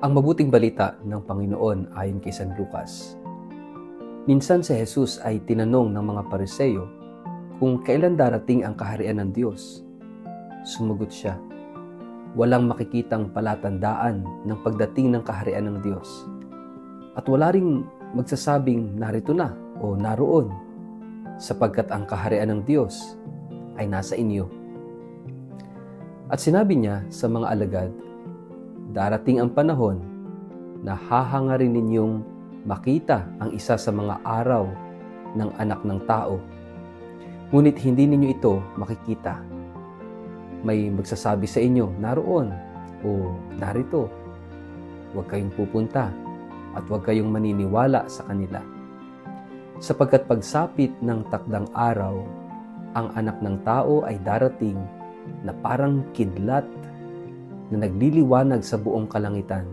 Ang mabuting balita ng Panginoon ayon kay San Lucas. Minsan si Jesus ay tinanong ng mga Pariseo kung kailan darating ang kaharian ng Diyos. Sumagot siya, walang makikitang palatandaan ng pagdating ng kaharian ng Diyos. At wala ring magsasabing narito na o naroon, sapagkat ang kaharian ng Diyos ay nasa inyo. At sinabi niya sa mga alagad, darating ang panahon na hahangarin ninyong makita ang isa sa mga araw ng Anak ng Tao. Ngunit hindi ninyo ito makikita. May magsasabi sa inyo, naroon o narito. Huwag kayong pupunta at huwag kayong maniniwala sa kanila. Sapagkat pagsapit ng takdang araw, ang Anak ng Tao ay darating na parang kidlat na nagliliwanag sa buong kalangitan.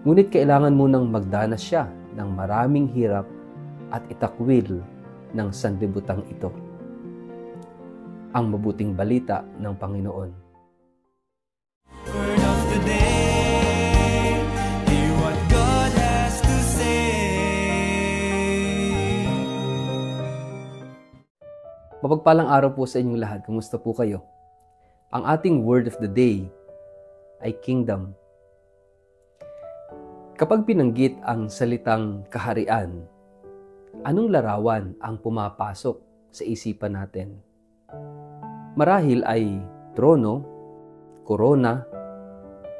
Ngunit kailangan munang magdanas siya ng maraming hirap at itakwil ng sanlibutan ito. Ang mabuting balita ng Panginoon. Word of the day, hear what God has to say. Mapagpalang araw po sa inyong lahat. Kumusta po kayo? Ang ating word of the day ay kingdom. Kapag binanggit ang salitang kaharian, anong larawan ang pumapasok sa isipan natin? Marahil ay trono, korona,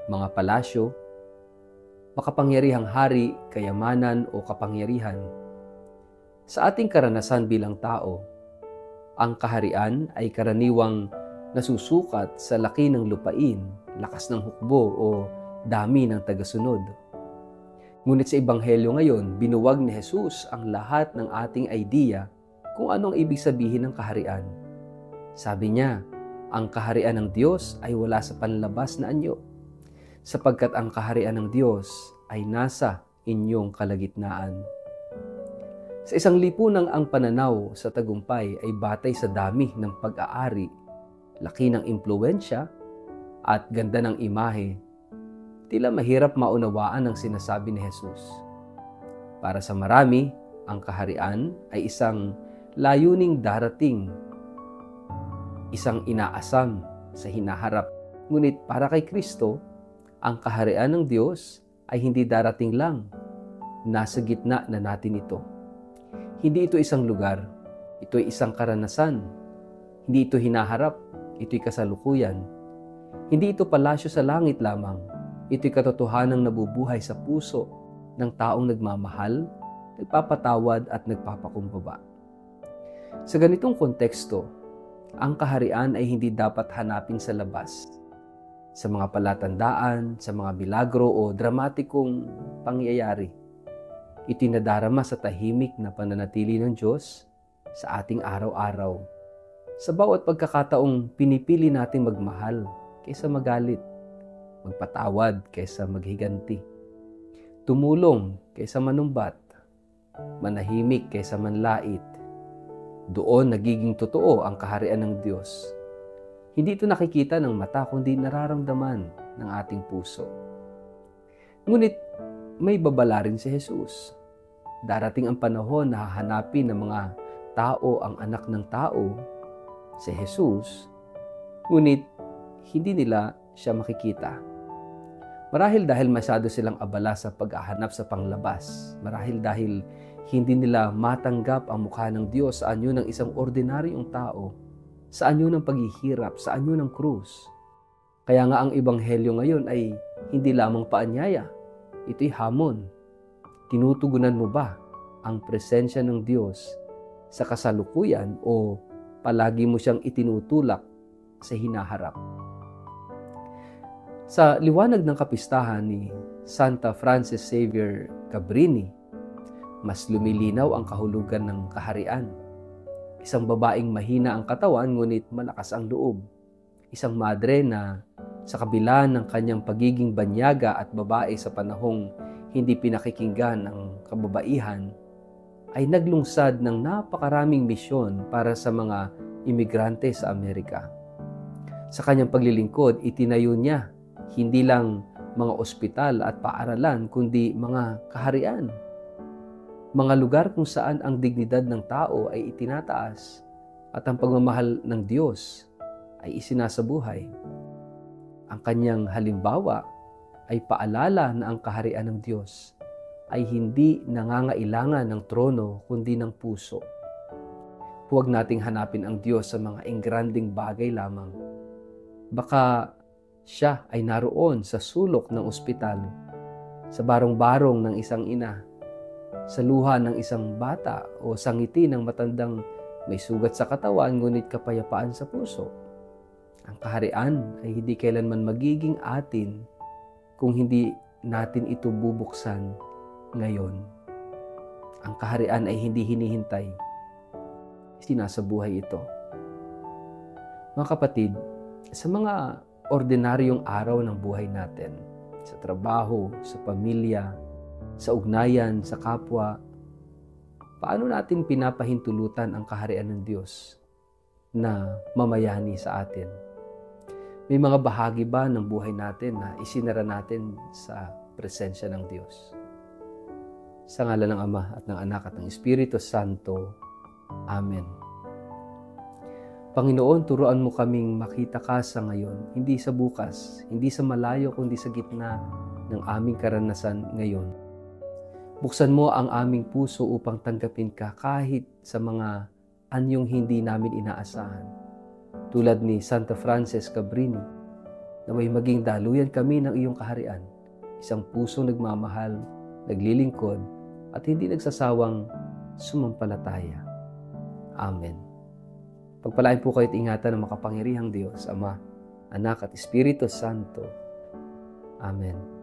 mga palasyo, makapangyarihang hari, kayamanan o kapangyarihan. Sa ating karanasan bilang tao, ang kaharian ay karaniwang nasusukat sa laki ng lupain, lakas ng hukbo o dami ng tagasunod. Ngunit sa Ebanghelyo ngayon, binuwag ni Jesus ang lahat ng ating idea kung anong ibig sabihin ng kaharian. Sabi niya, ang kaharian ng Diyos ay wala sa panlabas na anyo, sapagkat ang kaharian ng Diyos ay nasa inyong kalagitnaan. Sa isang lipunang ang pananaw sa tagumpay ay batay sa dami ng pag-aari, laki ng impluwensya at ganda ng imahe, tila mahirap maunawaan ang sinasabi ni Jesus. Para sa marami, ang kaharian ay isang layuning darating, isang inaasam sa hinaharap. Ngunit para kay Kristo, ang kaharian ng Diyos ay hindi darating lang. Nasa gitna na natin ito. Hindi ito isang lugar, ito ay isang karanasan. Hindi ito hinaharap, ito'y kasalukuyan. Hindi ito palasyo sa langit lamang. Ito'y katotohanang nabubuhay sa puso ng taong nagmamahal, nagpapatawad at nagpapakumbaba. Sa ganitong konteksto, ang kaharian ay hindi dapat hanapin sa labas, sa mga palatandaan, sa mga milagro o dramatikong pangyayari. Ito'y nadarama sa tahimik na pananatili ng Diyos sa ating araw-araw. Sa bawat pagkakataong pinipili natin magmahal kaysa magalit, magpatawad kaysa maghiganti, tumulong kaysa manumbat, manahimik kaysa manlait, doon nagiging totoo ang kaharian ng Diyos. Hindi ito nakikita ng mata kundi nararamdaman ng ating puso. Ngunit may babala rin si Jesus. Darating ang panahon na hahanapin ng mga tao ang Anak ng Tao, si Jesus, ngunit hindi nila siya makikita. Marahil dahil masyado silang abala sa paghahanap sa panglabas. Marahil dahil hindi nila matanggap ang mukha ng Diyos sa anyo ng isang ordinaryong tao, sa anyo ng paghihirap, sa anyo ng krus. Kaya nga ang Ebanghelyo ngayon ay hindi lamang paanyaya, ito'y hamon. Tinutugunan mo ba ang presensya ng Diyos sa kasalukuyan o palagi mo siyang itinutulak sa hinaharap? Sa liwanag ng kapistahan ni Santa Frances Xavier Cabrini, mas lumilinaw ang kahulugan ng kaharian. Isang babaeng mahina ang katawan ngunit malakas ang loob. Isang madre na sa kabila ng kanyang pagiging banyaga at babae sa panahong hindi pinakikinggan ang kababaihan, ay naglungsad ng napakaraming misyon para sa mga imigrante sa Amerika. Sa kanyang paglilingkod, itinayo niya hindi lang mga ospital at paaralan, kundi mga kaharian. Mga lugar kung saan ang dignidad ng tao ay itinataas at ang pagmamahal ng Diyos ay isinasabuhay. Ang kanyang halimbawa ay paalala na ang kaharian ng Diyos ay hindi nangangailangan ng trono kundi ng puso. Huwag nating hanapin ang Diyos sa mga engranding bagay lamang. Baka siya ay naroon sa sulok ng ospital, sa barong-barong ng isang ina, sa luha ng isang bata o sa ngiti ng matandang may sugat sa katawan ngunit kapayapaan sa puso. Ang kaharian ay hindi kailanman magiging atin kung hindi natin ito bubuksan ngayon. Ang kaharian ay hindi hinihintay. Sinasabuhay ito. Mga kapatid, sa mga ordinaryong araw ng buhay natin, sa trabaho, sa pamilya, sa ugnayan, sa kapwa, paano natin pinapahintulutan ang kaharian ng Diyos na mamayani sa atin? May mga bahagi ba ng buhay natin na isinara natin sa presensya ng Diyos? Sa ngalan ng Ama at ng Anak at ng Espiritu Santo. Amen. Panginoon, turuan mo kaming makita ka sa ngayon, hindi sa bukas, hindi sa malayo, kundi sa gitna ng aming karanasan ngayon. Buksan mo ang aming puso upang tanggapin ka kahit sa mga anyong hindi namin inaasahan. Tulad ni Santa Frances Cabrini, na may maging daluyan kami ng iyong kaharian, isang pusong nagmamahal, naglilingkod, at hindi nagsasawang sumampalataya. Amen. Pagpalain po kayo at ingatan ng makapangyarihang Diyos, Ama, Anak at Espiritu Santo. Amen.